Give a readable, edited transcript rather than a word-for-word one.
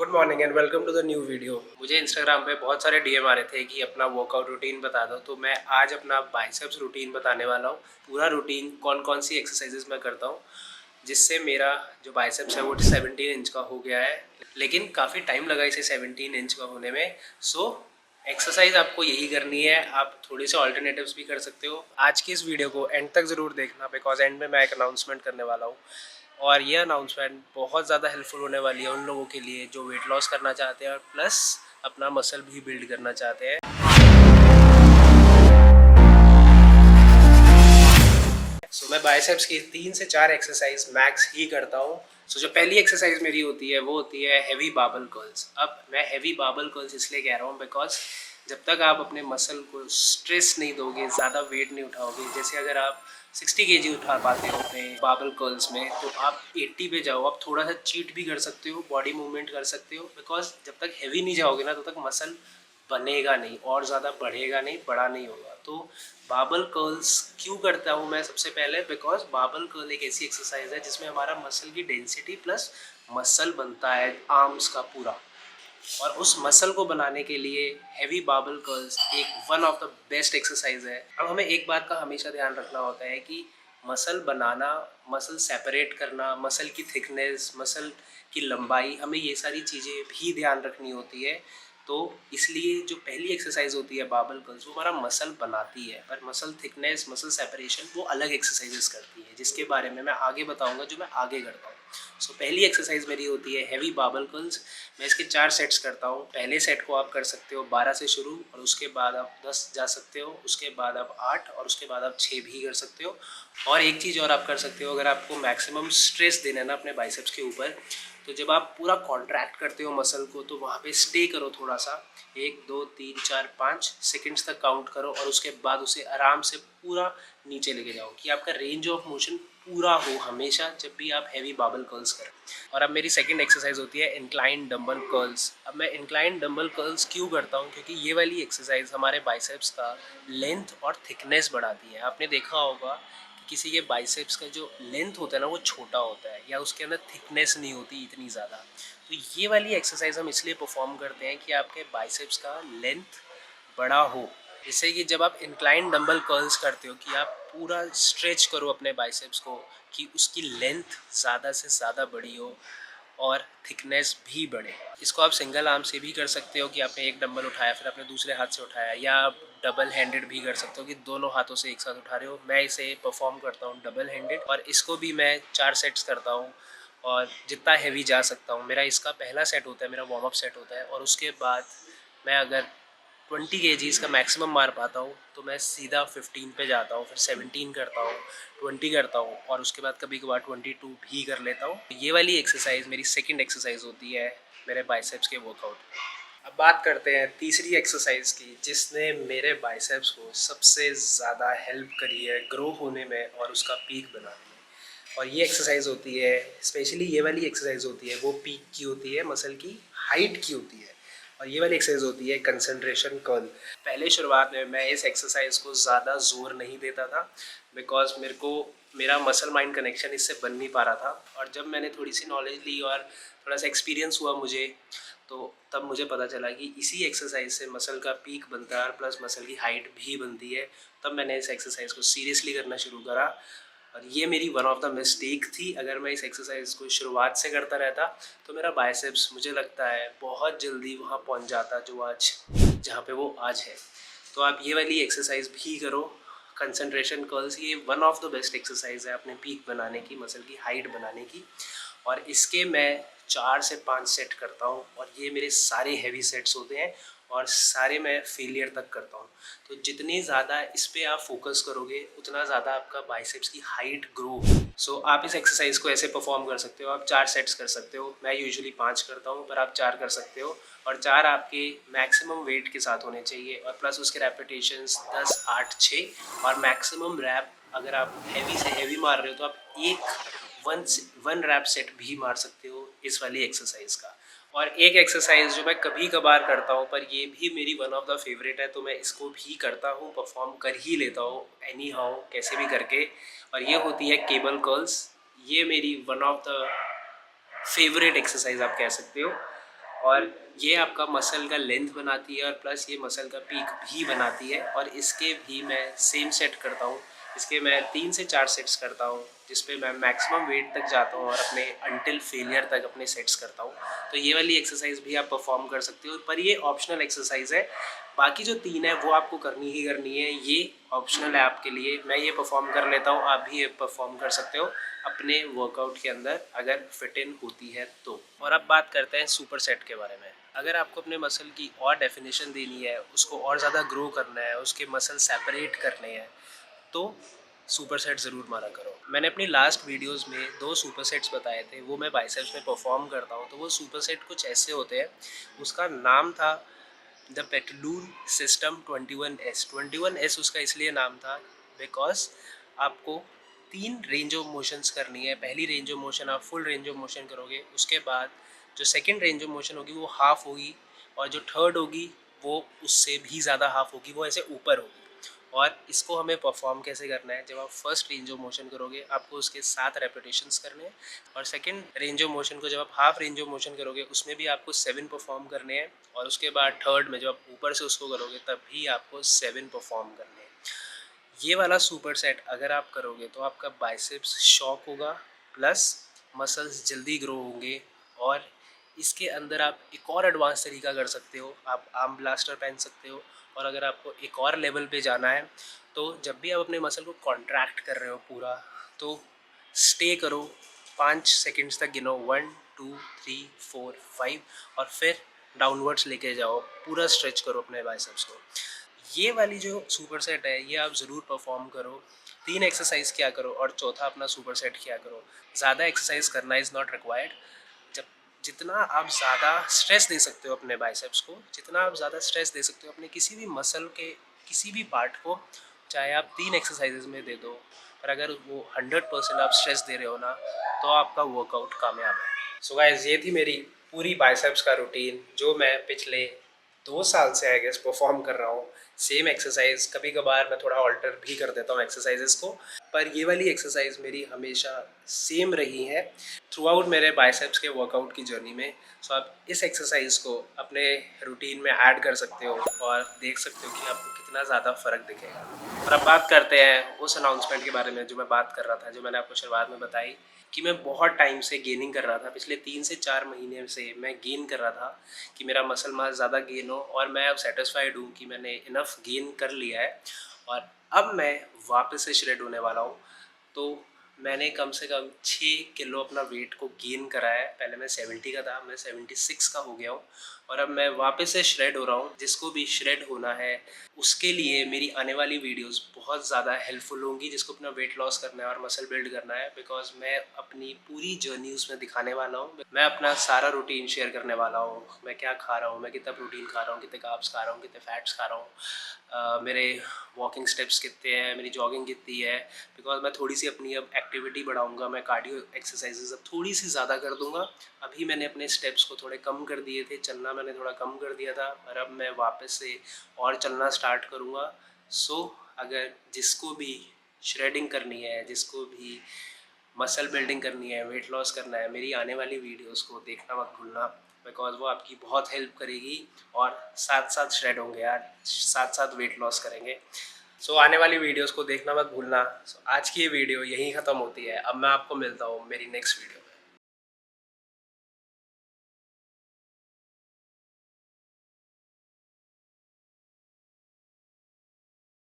Good morning and welcome to the new video. मुझे Instagram पे बहुत सारे डीएम आ रहे थे कि अपना वर्कआउट रूटीन बता दो, तो मैं आज अपना बाइसेप्स रूटीन बताने वाला हूँ। पूरा रूटीन कौन कौन सी एक्सरसाइजेस मैं करता हूँ जिससे मेरा जो बाइसेप्स है वो 17 इंच का हो गया है, लेकिन काफ़ी टाइम लगा इसे 17 इंच का होने में। सो एक्सरसाइज आपको यही करनी है, आप थोड़े से ऑल्टरनेटिव्स भी कर सकते हो। आज की इस वीडियो को एंड तक ज़रूर देखना, बिकॉज एंड में मैं एक अनाउंसमेंट करने वाला हूँ और ये अनाउंसमेंट बहुत ज़्यादा हेल्पफुल होने वाली है उन लोगों के लिए जो वेट लॉस करना चाहते हैं और प्लस अपना मसल भी बिल्ड करना चाहते हैं। सो मैं बाइसेप्स की 3 से 4 एक्सरसाइज मैक्स ही करता हूँ। सो जो पहली एक्सरसाइज मेरी होती है वो होती है हैवी बार्बल कर्ल्स। अब मैं हैवी बार्बल कर्ल्स इसलिए कह रहा हूँ बिकॉज जब तक आप अपने मसल को स्ट्रेस नहीं दोगे, ज़्यादा वेट नहीं उठाओगे, जैसे अगर आप 60 केजी उठा पाते हो अपने बार्बल कर्ल्स में, तो आप 80 पे जाओ। आप थोड़ा सा चीट भी कर सकते हो, बॉडी मूवमेंट कर सकते हो, बिकॉज जब तक हैवी नहीं जाओगे ना तब तक मसल बनेगा नहीं और ज़्यादा बढ़ेगा नहीं, बड़ा नहीं होगा। तो बार्बल कर्ल्स क्यों करता हूँ मैं? सबसे पहले बिकॉज बार्बल कर्ल एक ऐसी एक्सरसाइज है जिसमें हमारा मसल की डेंसिटी प्लस मसल बनता है आर्म्स का पूरा, और उस मसल को बनाने के लिए हैवी बार्बल कर्ल्स एक one of the best exercise है। अब हमें एक बात का हमेशा ध्यान रखना होता है कि मसल बनाना, मसल सेपरेट करना, मसल की थिकनेस, मसल की लंबाई, हमें ये सारी चीज़ें भी ध्यान रखनी होती है। तो इसलिए जो पहली एक्सरसाइज होती है बार्बल कर्ल्स, वो हमारा मसल बनाती है, पर मसल थिकनेस, मसल सेपरेशन वो अलग एक्सरसाइजेस करती है, जिसके बारे में मैं आगे बताऊंगा जो मैं आगे करता हूँ। सो पहली एक्सरसाइज मेरी होती है हैवी बार्बल कर्ल्स। मैं इसके 4 सेट्स करता हूँ। पहले सेट को आप कर सकते हो 12 से शुरू, और उसके बाद आप 10 जा सकते हो, उसके बाद आप 8, और उसके बाद आप 6 भी कर सकते हो। और एक चीज़ और आप कर सकते हो, अगर आपको मैक्सिमम स्ट्रेस देना है ना अपने बाइसेप्स के ऊपर, तो जब आप पूरा कॉन्ट्रैक्ट करते हो मसल को, तो वहाँ पे स्टे करो थोड़ा सा, 1 2 3 4 5 सेकेंड्स तक काउंट करो, और उसके बाद उसे आराम से पूरा नीचे लेके जाओ कि आपका रेंज ऑफ मोशन पूरा हो हमेशा जब भी आप हैवी बार्बल कर्ल्स करें। और अब मेरी सेकंड एक्सरसाइज होती है इंक्लाइन डंबल कर्ल्स। अब मैं इंक्लाइन डंबल कर्ल्स क्यों करता हूँ? क्योंकि ये वाली एक्सरसाइज हमारे बाइसेप्स का लेंथ और थिकनेस बढ़ाती है। आपने देखा होगा कि किसी के बाइसेप्स का जो लेंथ होता है ना वो छोटा होता है, या उसके अंदर थिकनेस नहीं होती इतनी ज़्यादा। तो ये वाली एक्सरसाइज हम इसलिए परफॉर्म करते हैं कि आपके बाइसेप्स का लेंथ बड़ा हो, जिससे कि जब आप इंक्लाइन डंबल कर्ल्स करते हो कि आप पूरा स्ट्रेच करो अपने बाइसेप्स को, कि उसकी लेंथ ज़्यादा से ज़्यादा बड़ी हो और थिकनेस भी बढ़े। इसको आप सिंगल आर्म से भी कर सकते हो कि आपने एक डंबल उठाया फिर आपने दूसरे हाथ से उठाया, या आप डबल हैंडेड भी कर सकते हो कि दोनों हाथों से एक साथ उठा रहे हो। मैं इसे परफॉर्म करता हूँ डबल हैंडेड, और इसको भी मैं 4 सेट्स करता हूँ और जितना हैवी जा सकता हूँ। मेरा इसका पहला सेट होता है, मेरा वार्म अप सेट होता है, और उसके बाद मैं अगर 20 केजीज़ का मैक्सिमम मार पाता हूँ तो मैं सीधा 15 पे जाता हूँ, फिर 17 करता हूँ, 20 करता हूँ, और उसके बाद कभी कभार 22 भी कर लेता हूँ। ये वाली एक्सरसाइज मेरी सेकंड एक्सरसाइज होती है मेरे बाइसेप्स के वर्कआउट में। अब बात करते हैं तीसरी एक्सरसाइज की, जिसने मेरे बाइसेप्स को सबसे ज़्यादा हेल्प करी है ग्रो होने में और उसका पीक बनाने में। और ये एक्सरसाइज होती है, स्पेशली ये वाली एक्सरसाइज होती है वो पीक की होती है, मसल की हाइट की होती है। और ये वाली एक्सरसाइज होती है कंसंट्रेशन कर्ल। पहले शुरुआत में मैं इस एक्सरसाइज को ज़्यादा जोर नहीं देता था, बिकॉज मेरा मसल माइंड कनेक्शन इससे बन नहीं पा रहा था। और जब मैंने थोड़ी सी नॉलेज ली और थोड़ा सा एक्सपीरियंस हुआ मुझे, तो तब मुझे पता चला कि इसी एक्सरसाइज से मसल का पीक बनता है और प्लस मसल की हाइट भी बनती है। तब मैंने इस एक्सरसाइज को सीरियसली करना शुरू करा, और ये मेरी वन ऑफ द मिस्टेक थी। अगर मैं इस एक्सरसाइज को शुरुआत से करता रहता तो मेरा बाइसेप्स मुझे लगता है बहुत जल्दी वहाँ पहुँच जाता जो आज, जहाँ पे वो आज है। तो आप ये वाली एक्सरसाइज भी करो, कंसंट्रेशन कर्ल्स। ये one of the best exercise है अपने पीक बनाने की, मसल की हाइट बनाने की। और इसके मैं 4 से 5 सेट करता हूँ, और ये मेरे सारे हैवी सेट्स होते हैं और सारे मैं फेलियर तक करता हूँ। तो जितनी ज़्यादा इस पर आप फोकस करोगे उतना ज़्यादा आपका बाइसेप्स की हाइट ग्रो। सो आप इस एक्सरसाइज को ऐसे परफॉर्म कर सकते हो। आप 4 सेट्स कर सकते हो, मैं यूजुअली 5 करता हूँ, पर आप 4 कर सकते हो। और 4 आपके मैक्सिमम वेट के साथ होने चाहिए, और प्लस उसके रेपिटेशंस 10 8 6, और मैक्सिमम रैप अगर आप हैवी से हैवी मार रहे हो तो आप वन रैप सेट भी मार सकते हो इस वाली एक्सरसाइज का। और एक एक्सरसाइज जो मैं कभी कभार करता हूँ, पर ये भी मेरी वन ऑफ द फेवरेट है, तो मैं इसको भी करता हूँ, परफॉर्म कर ही लेता हूँ एनी हाउ, कैसे भी करके, और ये होती है केबल कर्ल्स। ये मेरी one of the favourite exercise आप कह सकते हो। और ये आपका मसल का लेंथ बनाती है और प्लस ये मसल का पीक भी बनाती है। और इसके भी मैं सेम सेट करता हूँ, इसके मैं 3 से 4 सेट्स करता हूँ, जिस पे मैं मैक्सिमम वेट तक जाता हूँ और अपने अंटिल फेलियर तक अपने सेट्स करता हूँ। तो ये वाली एक्सरसाइज भी आप परफॉर्म कर सकते हो, पर ये ऑप्शनल एक्सरसाइज है। बाकी जो 3 है वो आपको करनी ही करनी है, ये ऑप्शनल है आपके लिए। मैं ये परफॉर्म कर लेता हूँ, आप भी ये परफॉर्म कर सकते हो अपने वर्कआउट के अंदर अगर फिट इन होती है तो। और अब बात करते हैं सुपर सेट के बारे में। अगर आपको अपने मसल की और डेफिनेशन देनी है, उसको और ज़्यादा ग्रो करना है, उसके मसल सेपरेट करने हैं, तो सुपर सेट ज़रूर मारा करो। मैंने अपनी लास्ट वीडियोस में 2 सुपर सेट्स बताए थे, वो मैं बाइसेप्स में परफॉर्म करता हूँ। तो वो सुपर सेट कुछ ऐसे होते हैं, उसका नाम था द पेटलून सिस्टम 21S। 21S उसका इसलिए नाम था बिकॉज आपको 3 रेंज ऑफ मोशंस करनी है। पहली रेंज ऑफ मोशन आप फुल रेंज ऑफ मोशन करोगे, उसके बाद जो सेकंड रेंज ऑफ मोशन होगी वो हाफ होगी, और जो थर्ड होगी वो उससे भी ज़्यादा हाफ होगी, वो ऐसे ऊपर होगी। और इसको हमें परफॉर्म कैसे करना है, जब आप फर्स्ट रेंज ऑफ मोशन करोगे आपको उसके 7 रेपिटेशंस करने हैं, और सेकंड रेंज ऑफ मोशन को जब आप हाफ रेंज ऑफ मोशन करोगे उसमें भी आपको 7 परफॉर्म करने हैं, और उसके बाद थर्ड में जब आप ऊपर से उसको करोगे तब भी आपको 7 परफॉर्म करने हैं। ये वाला सुपर सेट अगर आप करोगे तो आपका बाइसेप्स शॉक होगा, प्लस मसल्स जल्दी ग्रो होंगे। और इसके अंदर आप एक और एडवांस तरीका कर सकते हो, आप आर्म ब्लास्टर पहन सकते हो। और अगर आपको एक और लेवल पे जाना है तो जब भी आप अपने मसल को कॉन्ट्रैक्ट कर रहे हो पूरा, तो स्टे करो, 5 सेकंड्स तक गिनो, 1 2 3 4 5, और फिर डाउनवर्ड्स लेके जाओ, पूरा स्ट्रेच करो अपने बाइसेप्स को। ये वाली जो सुपर सेट है ये आप ज़रूर परफॉर्म करो। 3 एक्सरसाइज किया करो और चौथा अपना सुपर सेट किया करो। ज़्यादा एक्सरसाइज करना इज़ नॉट रिक्वायर्ड। जब जितना आप ज़्यादा स्ट्रेस दे सकते हो अपने बाइसेप्स को, जितना आप ज़्यादा स्ट्रेस दे सकते हो अपने किसी भी मसल के किसी भी पार्ट को, चाहे आप 3 एक्सरसाइजेज में दे दो, पर अगर वो 100% आप स्ट्रेस दे रहे हो ना, तो आपका वर्कआउट कामयाब है। सो गाइस, ये थी मेरी पूरी बाइसेप्स का रूटीन जो मैं पिछले 2 साल से आई गेस परफॉर्म कर रहा हूँ। सेम एक्सरसाइज, कभी कभार मैं थोड़ा ऑल्टर भी कर देता हूँ एक्सरसाइजेस को, पर ये वाली एक्सरसाइज मेरी हमेशा सेम रही है थ्रू आउट मेरे बाइसेप्स के वर्कआउट की जर्नी में। सो आप इस एक्सरसाइज को अपने रूटीन में ऐड कर सकते हो और देख सकते हो कि आपको कितना ज़्यादा फ़र्क दिखेगा। और अब बात करते हैं उस अनाउंसमेंट के बारे में जो मैं बात कर रहा था, जो मैंने आपको शुरुआत में बताई कि मैं बहुत टाइम से गेनिंग कर रहा था। पिछले 3 से 4 महीने से मैं गेन कर रहा था कि मेरा मसल मास ज़्यादा गेन हो, और मैं अब सेटिस्फाइड हूँ कि मैंने इनफ गेन कर लिया है और अब मैं वापस से श्रेड होने वाला हूँ। तो मैंने कम से कम 6 किलो अपना वेट को गेन करा है। पहले मैं 70 का था, मैं 76 का हो गया हूँ, और अब मैं वापस से श्रेड हो रहा हूँ। जिसको भी श्रेड होना है उसके लिए मेरी आने वाली वीडियोस बहुत ज़्यादा हेल्पफुल होंगी, जिसको अपना वेट लॉस करना है और मसल बिल्ड करना है, बिकॉज मैं अपनी पूरी जर्नी उसमें दिखाने वाला हूँ। मैं अपना सारा रूटीन शेयर करने वाला हूँ, मैं क्या खा रहा हूँ, मैं कितना प्रोटीन खा रहा हूँ, कितने कार्ब्स खा रहा हूँ, कितने फैट्स खा रहा हूँ, मेरे वॉकिंग स्टेप्स कितने हैं, मेरी जॉगिंग कितनी है। बिकॉज मैं थोड़ी सी अपनी अब एक्टिविटी बढ़ाऊंगा, मैं कार्डियो एक्सरसाइजेज अब थोड़ी सी ज़्यादा कर दूंगा। अभी मैंने अपने स्टेप्स को थोड़े कम कर दिए थे, चलना मैंने थोड़ा कम कर दिया था, पर अब मैं वापस से और चलना स्टार्ट करूँगा। सो अगर जिसको भी श्रेडिंग करनी है, जिसको भी मसल बिल्डिंग करनी है, वेट लॉस करना है, मेरी आने वाली वीडियोस को देखना मत भूलना, बिकॉज वो आपकी बहुत हेल्प करेगी और साथ साथ श्रेड होंगे यार, साथ साथ वेट लॉस करेंगे। सो आने वाली वीडियोस को देखना मत भूलना। आज की ये वीडियो यहीं ख़त्म होती है। अब मैं आपको मिलता हूँ मेरी नेक्स्ट वीडियो।